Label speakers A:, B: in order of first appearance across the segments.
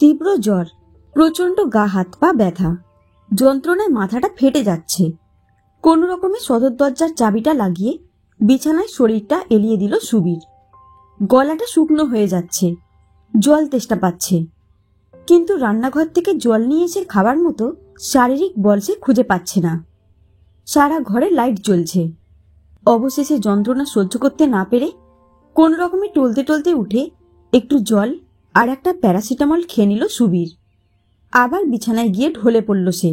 A: তীব্র জ্বর, প্রচণ্ড গা হাত পা ব্যথা, যন্ত্রণায় মাথাটা ফেটে যাচ্ছে। কোনো রকমে সদর দরজার চাবিটা লাগিয়ে বিছানায় শরীরটা এলিয়ে দিল সুবীর। গলাটা শুকনো হয়ে যাচ্ছে, জল তেষ্টা পাচ্ছে, কিন্তু রান্নাঘর থেকে জল নিয়ে এসে খাবার মতো শারীরিক বল সে খুঁজে পাচ্ছে না। সারা ঘরে লাইট জ্বলছে। অবশেষে যন্ত্রণা সহ্য করতে না পেরে কোন রকমে টলতে টলতে উঠে একটু জল আর একটা প্যারাসিটামল খেয়ে নিল সুবীর। আবার বিছানায় গিয়ে ঢলে পড়ল সে।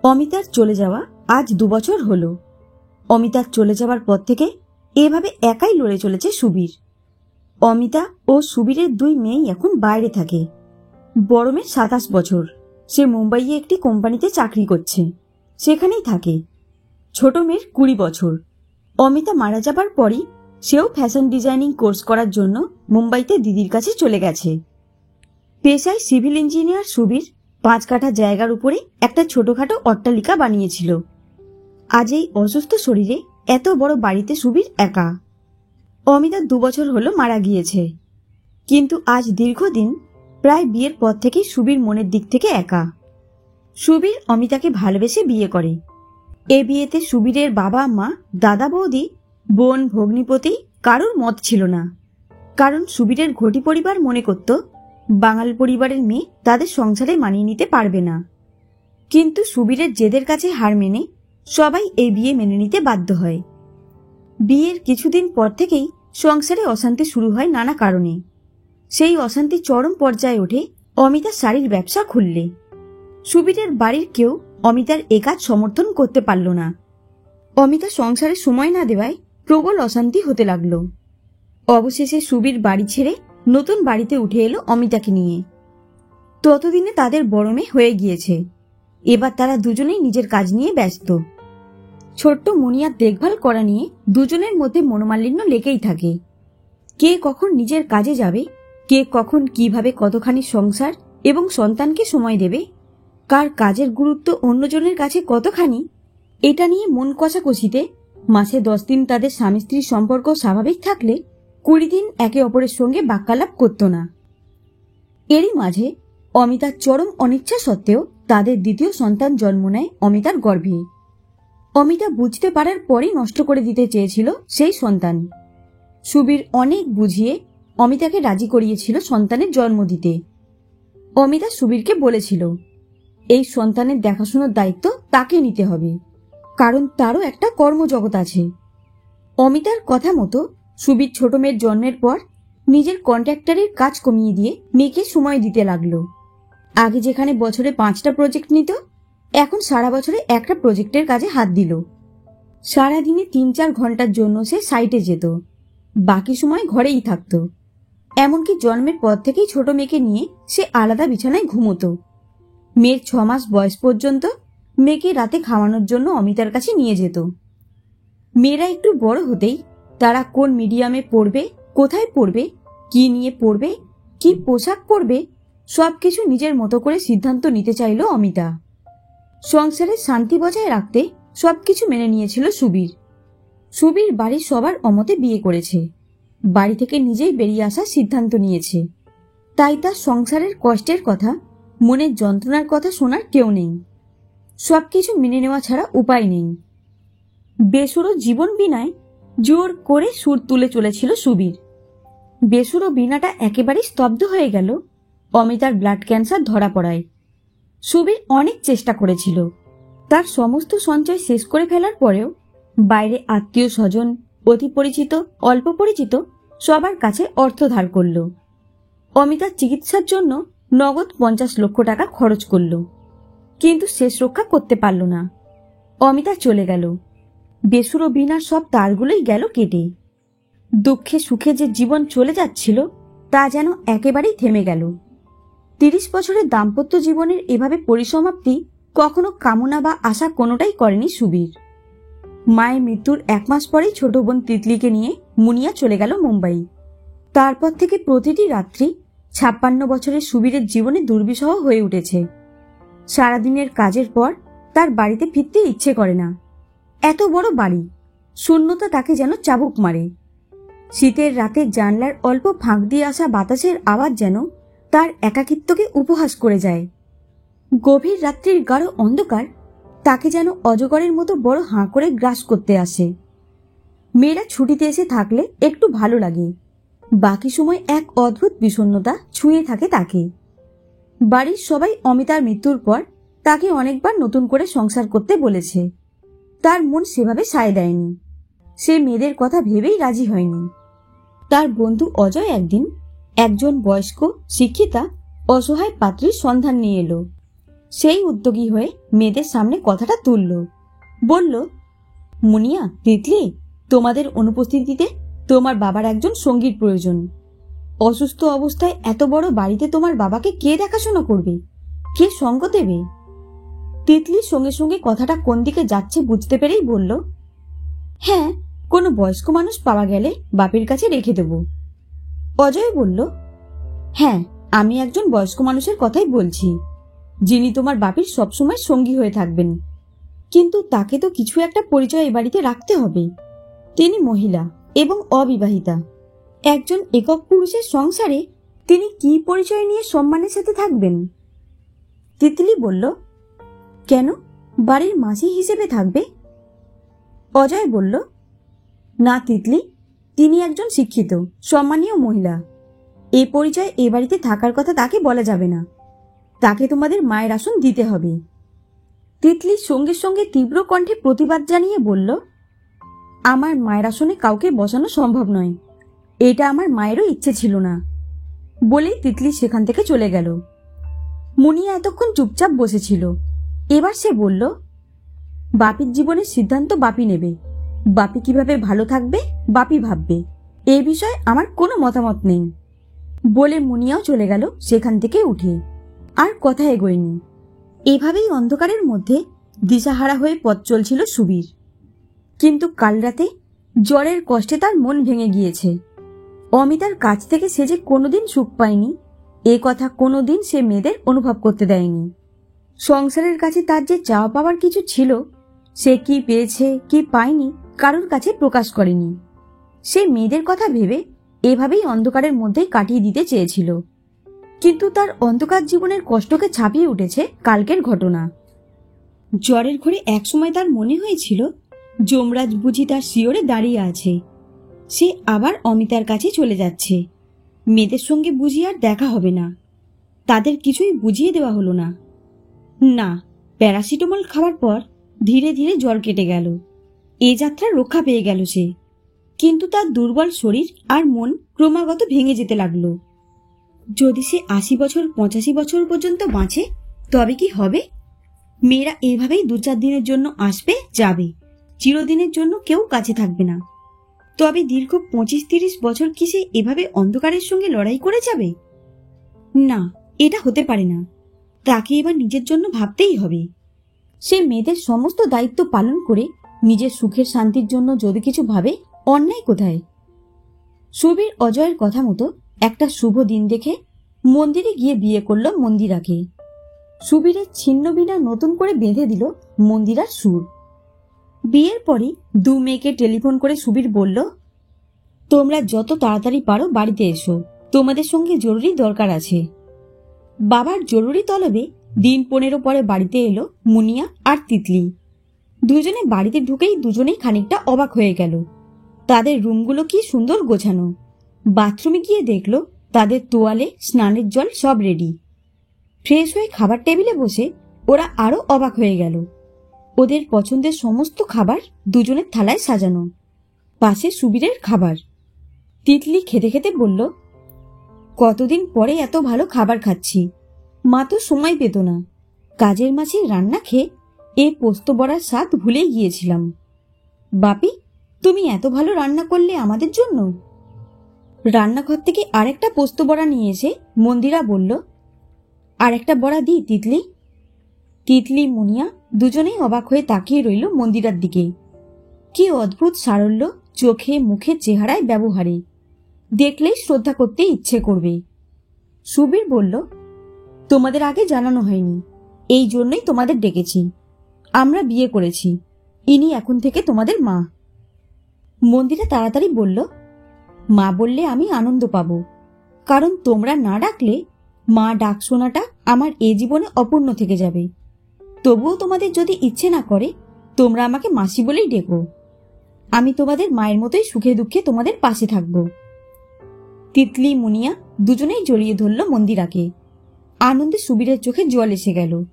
A: অমিতার চলে যাওয়া আজ 2 বছর হলো। অমিতার চলে যাওয়ার পর থেকে এভাবে একাই লড়ে চলেছে সুবীর। অমিতা ও সুবীরের 2 মেয়েই এখন বাইরে থাকে। বড় মেয়ে 27 বছর, সে মুম্বাইয়ে একটি কোম্পানিতে চাকরি করছে, সেখানেই থাকে। ছোট মেয়ের 20 বছর। অমিতা মারা যাবার পরই সেও ফ্যাশন ডিজাইনিং কোর্স করার জন্য মুম্বাইতে দিদির কাছে চলে গেছে। পেশায় সিভিল ইঞ্জিনিয়ার সুবীর 5 কাঠা জায়গার উপরে একটা ছোটখাটো অট্টালিকা বানিয়েছিল। আজ এই অসুস্থ শরীরে এত বড় বাড়িতে সুবীর একা। অমিতা 2 বছর হলো মারা গিয়েছে, কিন্তু আজ দীর্ঘদিন প্রায় বিয়ের পর থেকেই সুবীর মনের দিক থেকে একা। সুবীর অমিতাকে ভালোবেসে বিয়ে করে। এ বিয়েতে সুবীরের বাবা মা, দাদা বৌদি, বোন ভগ্নিপতি কারোর মত ছিল না, কারণ সুবীরের ঘটি পরিবার মনে করত বাঙাল পরিবারের মেয়ে তাদের সংসারে মানিয়ে নিতে পারবে না। কিন্তু সুবীরের জেদের কাছে হার মেনে সবাই এই বিয়ে মেনে নিতে বাধ্য হয়। বিয়ের কিছুদিন পর থেকেই সংসারে অশান্তি শুরু হয় নানা কারণে। সেই অশান্তি চরম পর্যায়ে ওঠে অমিতা শাড়ির ব্যবসা খুললে। সুবীরের বাড়ির কেউ অমিতার এ কাজ সমর্থন করতে পারল না। অমিতা সংসারে সময় না দেওয়ায় প্রবল অশান্তি হতে লাগল। অবশেষে সুবীর বাড়ি ছেড়ে নতুন বাড়িতে উঠে এলো অমিতাকে নিয়ে। ততদিনে তাদের বড় মেয়ে হয়ে গিয়েছে। এবার তারা দুজনেই নিজের কাজ নিয়ে ব্যস্ত। ছোট্ট মুনিয়ার দেখভাল করা নিয়ে দুজনের মধ্যে মনোমালিন্য লেগেই থাকে। কে কখন নিজের কাজে যাবে, কে কখন কিভাবে কতখানি সংসার এবং সন্তানকে সময় দেবে, কার কাজের গুরুত্ব অন্যজনের কাছে কতখানি, এটা নিয়ে মন কষাকষিতে মাসে 10 দিন তাদের স্বামী স্ত্রীর সম্পর্ক স্বাভাবিক থাকলে 20 দিন একে অপরের সঙ্গে বাক্যালাপ করত না। এরই মাঝে অমিতার চরম অনিচ্ছা সত্ত্বেও তাদের দ্বিতীয় সন্তান জন্ম নেয় অমিতার গর্ভে। অমিতা বুঝতে পারার পরই নষ্ট করে দিতে চেয়েছিল সেই সন্তান। সুবীর অনেক বুঝিয়ে অমিতাকে রাজি করিয়েছিল সন্তানের জন্ম দিতে। অমিতা সুবীরকে বলেছিল এই সন্তানের দেখাশোনার দায়িত্ব তাকে নিতে হবে, কারণ তারও একটা কর্মজগৎ আছে। অমিতার কথা মতো সুবীর ছোট মেয়ের জন্মের পর নিজের কন্ট্রাক্টরের কাজ কমিয়ে দিয়ে মেয়েকে সময় দিতে লাগলো। আগে যেখানে বছরে 5টা প্রজেক্ট নিত, এখন সারা বছরে একটা প্রজেক্টের কাজে হাত দিল। সারাদিনে 3-4 ঘন্টার জন্য সে সাইটে যেত, বাকি সময় ঘরেই থাকত। এমনকি জন্মের পর থেকেই ছোট মেয়েকে নিয়ে সে আলাদা বিছানায় ঘুমোতো। মেয়ের 6 মাস বয়স পর্যন্ত মেয়েকে রাতে খাওয়ানোর জন্য অমিতার কাছে নিয়ে যেত। মেয়েরা একটু বড় হতেই তারা কোন মিডিয়ামে পড়বে, কোথায় পড়বে, কি নিয়ে পড়বে, কি পোশাক পরবে, সবকিছু নিজের মতো করে সিদ্ধান্ত নিতে চাইল অমিতা। সংসারে শান্তি বজায় রাখতে সবকিছু মেনে নিয়েছিল সুবীর। সুবীর বাড়ির সবার অমতে বিয়ে করেছে, বাড়ি থেকে নিজেই বেরিয়ে আসার সিদ্ধান্ত নিয়েছে। তাই তার সংসারের কষ্টের কথা, মনের যন্ত্রণার কথা শোনার কেউ নেই। সবকিছু মেনে নেওয়া ছাড়া উপায় নেই। বেসুরো জীবন বীণায় জোর করে সুর তুলে চলেছিল সুবীর। বেসুরো বীণাটা একেবারেই স্তব্ধ হয়ে গেল অমিতার ব্লাড ক্যান্সার ধরা পড়ায়। সুবীর অনেক চেষ্টা করেছিল। তার সমস্ত সঞ্চয় শেষ করে ফেলার পরেও বাইরে আত্মীয় স্বজন, অতি পরিচিত, অল্প পরিচিত সবার কাছে অর্থ ধার করল। অমিতার চিকিৎসার জন্য নগদ 50 লক্ষ টাকা খরচ করল, কিন্তু শেষ রক্ষা করতে পারল না। অমিতা চলে গেল। বেসুরো বীণার সব তারগুলোই গেল কেটে। দুঃখে সুখে যে জীবন চলে যাচ্ছিল তা যেন একেবারেই থেমে গেল। 30 বছরের দাম্পত্য জীবনের এভাবে পরিসমাপ্তি কখনো কামনা বা আশা কোনোটাই করেনি সুবীর। মায়ের মৃত্যুর 1 মাস পরেই ছোট বোন তিতলিকে নিয়ে মুনিয়া চলে গেল মুম্বাই। তারপর থেকে প্রতিটি রাত্রি 56 বছরের সুবীরের জীবনে দুর্বিষহ হয়ে উঠেছে। সারাদিনের কাজের পর তার বাড়িতে ফিরতে ইচ্ছে করে না। এত বড় বাড়ি, শূন্যতা তাকে যেন চাবুক মারে। শীতের রাতে জানলার অল্প ফাঁক দিয়ে আসা বাতাসের আওয়াজ যেন তার একাকিত্বকে উপহাস করে যায়। গভীর রাত্রির গাঢ় অন্ধকার তাকে যেন অজগরের মতো বড় হাঁ করে গ্রাস করতে আসে। মেয়েরা ছুটিতে এসে থাকলে একটু ভালো লাগে, বাকি সময় এক অদ্ভুত বিষণ্ণতা ছুঁয়ে থাকে তাকে। বাড়ির সবাই অমিতার মৃত্যুর পর তাকে অনেকবার নতুন করে সংসার করতে বলেছে। তার মন সেভাবে সায় দেয়নি। সে মেয়েদের কথা ভেবেই রাজি হয়নি। তার বন্ধু অজয় একদিন একজন বয়স্ক শিক্ষিতা অসহায় পাত্রীর সন্ধান নিয়ে এলো। সেই উদ্যোগী হয়ে মেয়েদের সামনে কথাটা তুলল। বলল, মুনিয়া, তিতলি, তোমাদের অনুপস্থিতিতে তোমার বাবার একজন সঙ্গীর প্রয়োজন। অসুস্থ অবস্থায় এত বড় বাড়িতে তোমার বাবাকে কে দেখাশোনা করবে, কে সঙ্গ দেবে? তিতলির সঙ্গে সঙ্গে কথাটা কোন দিকে যাচ্ছে বুঝতে পেরেই বলল, হ্যাঁ, কোনো বয়স্ক মানুষ পাওয়া গেলে বাপের কাছে রেখে দেব। অজয় বলল, হ্যাঁ, আমি একজন বয়স্ক মানুষের কথাই বলছি, যিনি তোমার বাপের সবসময় সঙ্গী হয়ে থাকবেন। কিন্তু তাকে তো কিছু একটা পরিচয় এ বাড়িতে রাখতে হবে। তিনি মহিলা এবং অবিবাহিতা। একজন একক পুরুষের সংসারে তিনি কি পরিচয় নিয়ে সম্মানের সাথে থাকবেন? তিতলি বলল, কেন, বাড়ির মাসি হিসেবে থাকবে? অজয় বলল, না তিতলি, তিনি একজন শিক্ষিত সম্মানীয় মহিলা। এ পরিচয় এ বাড়িতে থাকার কথা তাকে বলা যাবে না। তাকে তোমাদের মায়ের আসন দিতে হবে। তিতলির সঙ্গে সঙ্গে তীব্র কণ্ঠে প্রতিবাদ জানিয়ে বলল, আমার মায়ের আসনে কাউকে বসানো সম্ভব নয়। এটা আমার মায়েরও ইচ্ছে ছিল না। বলেই তিতলি সেখান থেকে চলে গেল। মুনিয়া এতক্ষণ চুপচাপ বসেছিল। এবার সে বলল, বাপির জীবনের সিদ্ধান্ত বাপি নেবে। বাপি কিভাবে ভালো থাকবে বাপি ভাববে। এ বিষয়ে আমার কোনো মতামত নেই। বলে মুনিয়াও চলে গেল সেখান থেকে উঠে। আর কথা এগোয়নি। এভাবেই অন্ধকারের মধ্যে দিশাহারা হয়ে পথ চলছিল সুবীর। কিন্তু কাল রাতে জ্বরের কষ্টে তার মন ভেঙে গিয়েছে। অমিতার কাছ থেকে সে যে কোনোদিন সুখ পায়নি, এ কথা কোনোদিন সে মেয়েদের অনুভব করতে দেয়নি। সংসারের কাছে তার যে চাওয়া পাওয়ার কিছু ছিল, সে কি পেয়েছে কি পায়নি কারোর কাছে প্রকাশ করেনি। সে মেয়েদের কথা ভেবে এভাবেই অন্ধকারের মধ্যেই কাটিয়ে দিতে চেয়েছিল। কিন্তু তার অন্ধকার জীবনের কষ্টকে ছাপিয়ে উঠেছে কালকের ঘটনা। জ্বরের ঘরে একসময় তার মনে হয়েছিল যমরাজ বুঝি তার শিয়রে দাঁড়িয়ে আছে। সে আবার অমিতার কাছে চলে যাচ্ছে। মেয়েদের সঙ্গে বুঝি আর দেখা হবে না। তাদের কিছুই বুঝিয়ে দেওয়া হলো না। না, প্যারাসিটামল খাওয়ার পর ধীরে ধীরে জ্বর কেটে গেল। এ যাত্রা রক্ষা পেয়ে গেল সে। কিন্তু তার দুর্বল শরীর আর মন ক্রমাগত ভেঙে যেতে লাগলো। যদি সে ৮০ বছর ৮৫ বছর পর্যন্ত বাঁচে তবে কি হবে? মেয়েরা এভাবেই ২-৪ দিনের জন্য আসবে যাবে, চিরদিনের জন্য কেউ কাছে থাকবে না। তবে দীর্ঘ ২৫-৩০ বছর কি সে এভাবে অন্ধকারের সঙ্গে লড়াই করে যাবে? না, এটা হতে পারে না। তাকে এবার নিজের জন্য ভাবতেই হবে। সে মেয়েদের সমস্ত দায়িত্ব পালন করে নিজের সুখের শান্তির জন্য যদি কিছু ভাবে, অন্যায় কোথায়? সুবীর অজয়ের কথা মতো একটা শুভ দিন দেখে মন্দিরে গিয়ে বিয়ে করল মন্দিরাকে। সুবীরের ছিন্ন বিনা নতুন করে বেঁধে দিল মন্দিরার সুর। বিয়ের পরই ২ মেয়েকে টেলিফোন করে সুবীর বলল, তোমরা যত তাড়াতাড়ি পারো বাড়িতে এসো, তোমাদের সঙ্গে জরুরি দরকার আছে। বাবার জরুরি তলবে দিন ১৫ পরে বাড়িতে এলো মুনিয়া আর তিতলি। দুজনে বাড়িতে ঢুকেই দুজনেই খানিকটা অবাক হয়ে গেল। তাদের রুমগুলো কি সুন্দর গোছানো। বাথরুমে গিয়ে দেখল তাদের তোয়ালে, স্নানের জল সব রেডি। ফ্রেশ হয়ে খাবার টেবিলে বসে ওরা আরো অবাক হয়ে গেল। ওদের পছন্দের সমস্ত খাবার দুজনের থালায় সাজানো, পাশে সুবীরের খাবার। তিতলি খেতে খেতে বলল, কতদিন পরে এত ভালো খাবার খাচ্ছি। মা তো সময় পেত না। কাজের মাঝে রান্না খেয়ে এ পোস্ত বড়ার স্বাদ ভুলেই গিয়েছিলাম। বাপি, তুমি এত ভালো রান্না করলে আমাদের জন্য। রান্নাঘর থেকে আরেকটা পোস্ত বড়া নিয়ে এসে মন্দিরা বলল, আরেকটা বড়া দিই তিতলি? তিতলি মুনিয়া দুজনেই অবাক হয়ে তাকিয়ে রইল মন্দিরার দিকে। কি অদ্ভুত সারল্য চোখে, মুখে, চেহারায়, ব্যবহারে। দেখলেই শ্রদ্ধা করতে ইচ্ছে করবে। সুবীর বলল, তোমাদের আগে জানানো হয়নি, এই জন্যই তোমাদের ডেকেছি। আমরা বিয়ে করেছি, ইনি এখন থেকে তোমাদের মা। মন্দিরা তাড়াতাড়ি বলল, মা বললে আমি আনন্দ পাব, কারণ তোমরা না ডাকলে মা ডাক শোনাটা আমার এ জীবনে অপূর্ণ থেকে যাবে। তবুও তোমাদের যদি ইচ্ছে না করে, তোমরা আমাকে মাসি বলেই ডেকো। আমি তোমাদের মায়ের মতোই সুখে দুঃখে তোমাদের পাশে থাকব। তিতলি মুনিয়া দুজনেই জড়িয়ে ধরল মন্দিরাকে। আনন্দে সুবীরের চোখে জল এসে গেল।